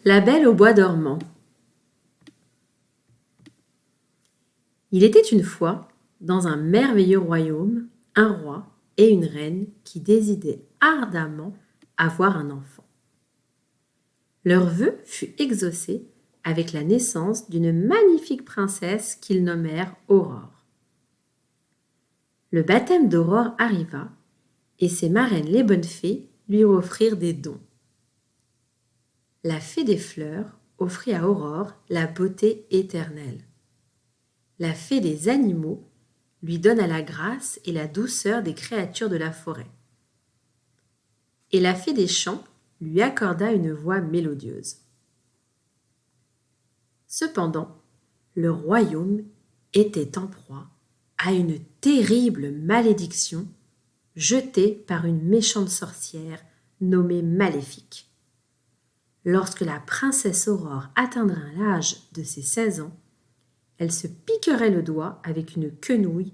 La Belle au bois dormant. Il était une fois, dans un merveilleux royaume, un roi et une reine qui désiraient ardemment avoir un enfant. Leur vœu fut exaucé avec la naissance d'une magnifique princesse qu'ils nommèrent Aurore. Le baptême d'Aurore arriva et ses marraines les bonnes fées lui offrirent des dons. La fée des fleurs offrit à Aurore la beauté éternelle. La fée des animaux lui donna la grâce et la douceur des créatures de la forêt. Et la fée des champs lui accorda une voix mélodieuse. Cependant, le royaume était en proie à une terrible malédiction jetée par une méchante sorcière nommée Maléfique. Lorsque la princesse Aurore atteindrait l'âge de ses 16 ans, elle se piquerait le doigt avec une quenouille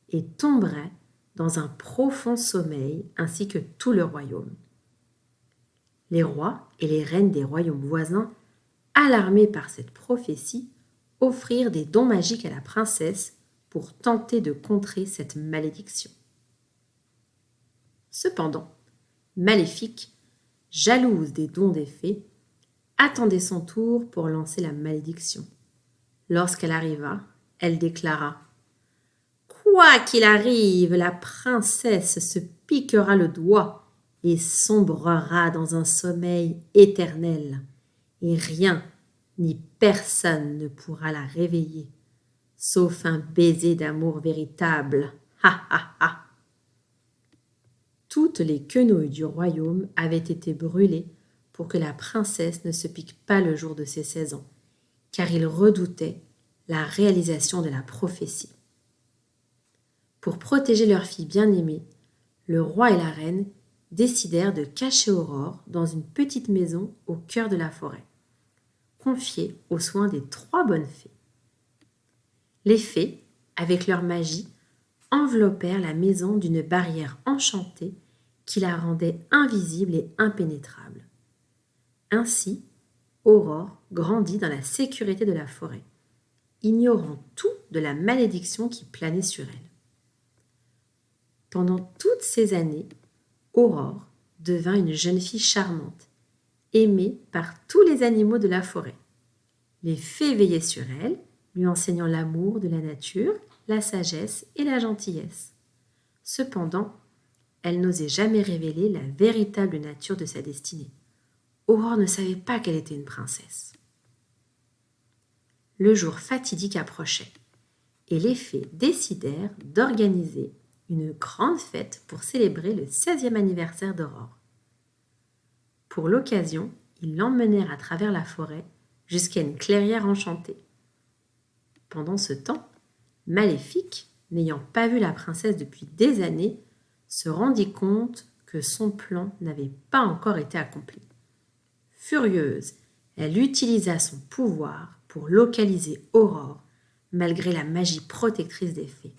et tomberait dans un profond sommeil ainsi que tout le royaume. Les rois et les reines des royaumes voisins, alarmés par cette prophétie, offrirent des dons magiques à la princesse pour tenter de contrer cette malédiction. Cependant, Maléfique, jalouse des dons des fées, attendait son tour pour lancer la malédiction. Lorsqu'elle arriva, elle déclara « Quoi qu'il arrive, la princesse se piquera le doigt et sombrera dans un sommeil éternel, et rien ni personne ne pourra la réveiller, sauf un baiser d'amour véritable. Ha ha ha !» Toutes les quenouilles du royaume avaient été brûlées pour que la princesse ne se pique pas le jour de ses 16 ans, car ils redoutaient la réalisation de la prophétie. Pour protéger leur fille bien-aimée, le roi et la reine décidèrent de cacher Aurore dans une petite maison au cœur de la forêt, confiée aux soins des 3 bonnes fées. Les fées, avec leur magie, enveloppèrent la maison d'une barrière enchantée qui la rendait invisible et impénétrable. Ainsi, Aurore grandit dans la sécurité de la forêt, ignorant tout de la malédiction qui planait sur elle. Pendant toutes ces années, Aurore devint une jeune fille charmante, aimée par tous les animaux de la forêt. Les fées veillaient sur elle, lui enseignant l'amour de la nature, la sagesse et la gentillesse. Cependant, elle n'osait jamais révéler la véritable nature de sa destinée. Aurore ne savait pas qu'elle était une princesse. Le jour fatidique approchait et les fées décidèrent d'organiser une grande fête pour célébrer le 16e anniversaire d'Aurore. Pour l'occasion, ils l'emmenèrent à travers la forêt jusqu'à une clairière enchantée. Pendant ce temps, Maléfique, n'ayant pas vu la princesse depuis des années, se rendit compte que son plan n'avait pas encore été accompli. Furieuse, elle utilisa son pouvoir pour localiser Aurore, malgré la magie protectrice des fées.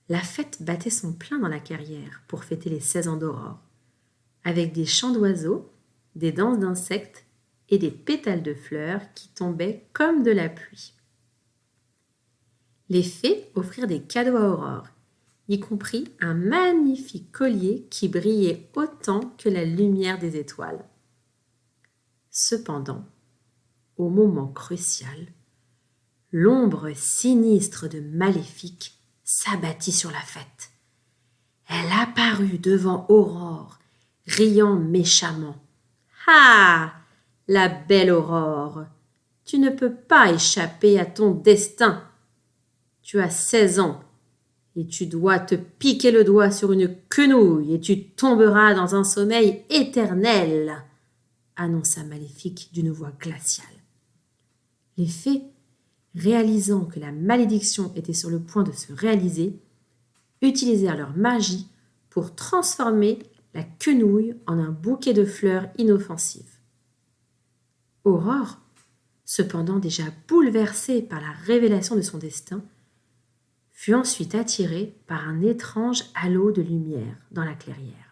La fête battait son plein dans la clairière pour fêter les 16 ans d'Aurore, avec des chants d'oiseaux, des danses d'insectes et des pétales de fleurs qui tombaient comme de la pluie. Les fées offrirent des cadeaux à Aurore, y compris un magnifique collier qui brillait autant que la lumière des étoiles. Cependant, au moment crucial, l'ombre sinistre de Maléfique s'abattit sur la fête. Elle apparut devant Aurore, riant méchamment. « Ah, la belle Aurore, tu ne peux pas échapper à ton destin. Tu as 16 ans et tu dois te piquer le doigt sur une quenouille et tu tomberas dans un sommeil éternel, » annonça Maléfique d'une voix glaciale. Les fées, réalisant que la malédiction était sur le point de se réaliser, utilisèrent leur magie pour transformer la quenouille en un bouquet de fleurs inoffensives. Aurore, cependant déjà bouleversée par la révélation de son destin, fut ensuite attirée par un étrange halo de lumière dans la clairière.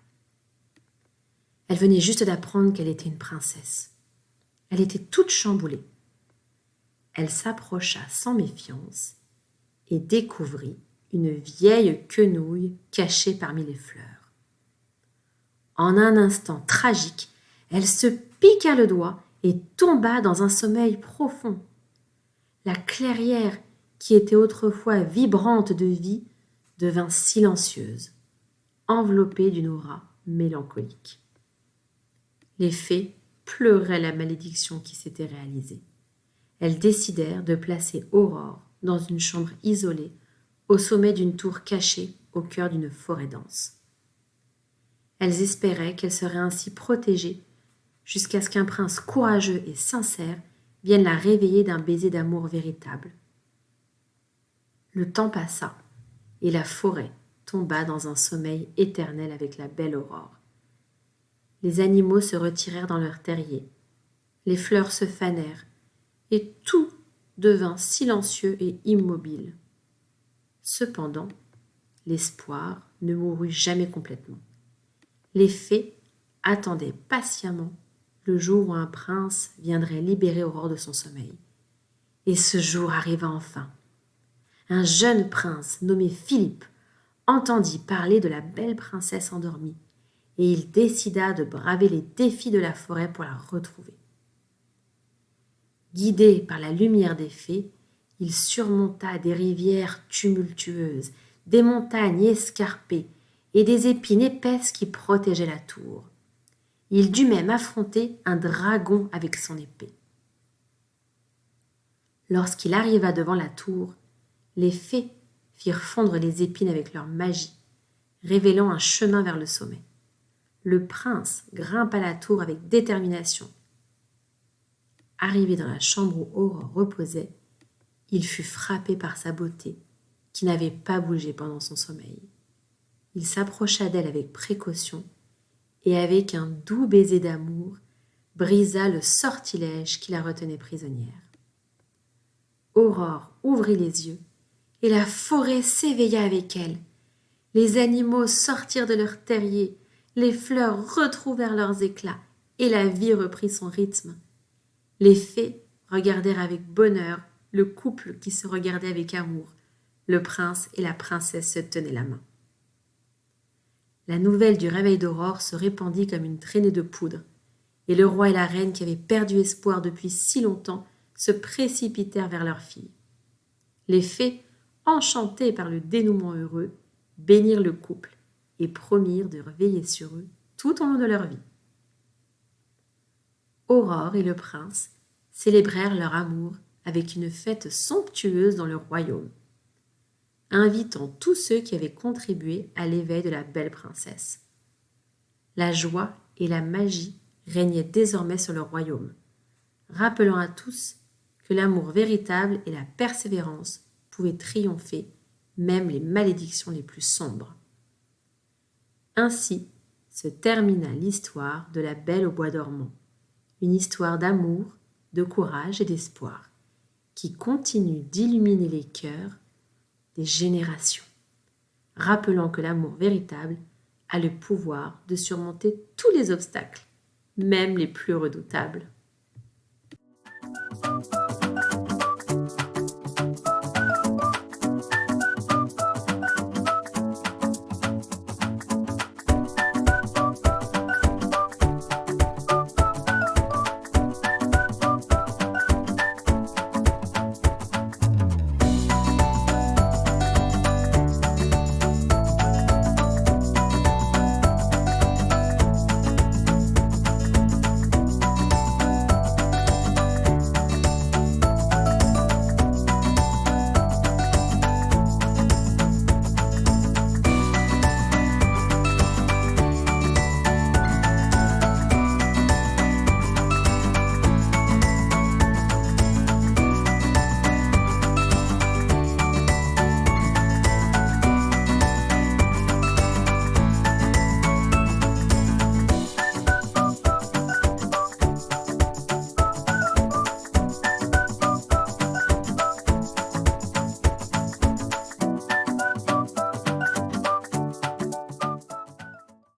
Elle venait juste d'apprendre qu'elle était une princesse. Elle était toute chamboulée. Elle s'approcha sans méfiance et découvrit une vieille quenouille cachée parmi les fleurs. En un instant tragique, elle se piqua le doigt et tomba dans un sommeil profond. La clairière, qui était autrefois vibrante de vie, devint silencieuse, enveloppée d'une aura mélancolique. Les fées pleuraient la malédiction qui s'était réalisée. Elles décidèrent de placer Aurore dans une chambre isolée, au sommet d'une tour cachée au cœur d'une forêt dense. Elles espéraient qu'elle serait ainsi protégée jusqu'à ce qu'un prince courageux et sincère vienne la réveiller d'un baiser d'amour véritable. Le temps passa et la forêt tomba dans un sommeil éternel avec la belle Aurore. Les animaux se retirèrent dans leurs terriers, les fleurs se fanèrent et tout devint silencieux et immobile. Cependant, l'espoir ne mourut jamais complètement. Les fées attendaient patiemment le jour où un prince viendrait libérer Aurore de son sommeil. Et ce jour arriva enfin. Un jeune prince nommé Philippe entendit parler de la belle princesse endormie et il décida de braver les défis de la forêt pour la retrouver. Guidé par la lumière des fées, il surmonta des rivières tumultueuses, des montagnes escarpées et des épines épaisses qui protégeaient la tour. Il dut même affronter un dragon avec son épée. Lorsqu'il arriva devant la tour, les fées firent fondre les épines avec leur magie, révélant un chemin vers le sommet. Le prince grimpa la tour avec détermination. Arrivé dans la chambre où Aurore reposait, il fut frappé par sa beauté, qui n'avait pas bougé pendant son sommeil. Il s'approcha d'elle avec précaution et avec un doux baiser d'amour, brisa le sortilège qui la retenait prisonnière. Aurore ouvrit les yeux et la forêt s'éveilla avec elle. Les animaux sortirent de leurs terriers, les fleurs retrouvèrent leurs éclats et la vie reprit son rythme. Les fées regardèrent avec bonheur le couple qui se regardait avec amour. Le prince et la princesse se tenaient la main. La nouvelle du réveil d'Aurore se répandit comme une traînée de poudre, et le roi et la reine, qui avaient perdu espoir depuis si longtemps, se précipitèrent vers leur fille. Les fées, enchantées par le dénouement heureux, bénirent le couple et promirent de veiller sur eux tout au long de leur vie. Aurore et le prince célébrèrent leur amour avec une fête somptueuse dans le royaume, invitant tous ceux qui avaient contribué à l'éveil de la belle princesse. La joie et la magie régnaient désormais sur le royaume, rappelant à tous que l'amour véritable et la persévérance pouvaient triompher même les malédictions les plus sombres. Ainsi se termina l'histoire de la Belle au bois dormant, une histoire d'amour, de courage et d'espoir, qui continue d'illuminer les cœurs des générations, rappelant que l'amour véritable a le pouvoir de surmonter tous les obstacles, même les plus redoutables.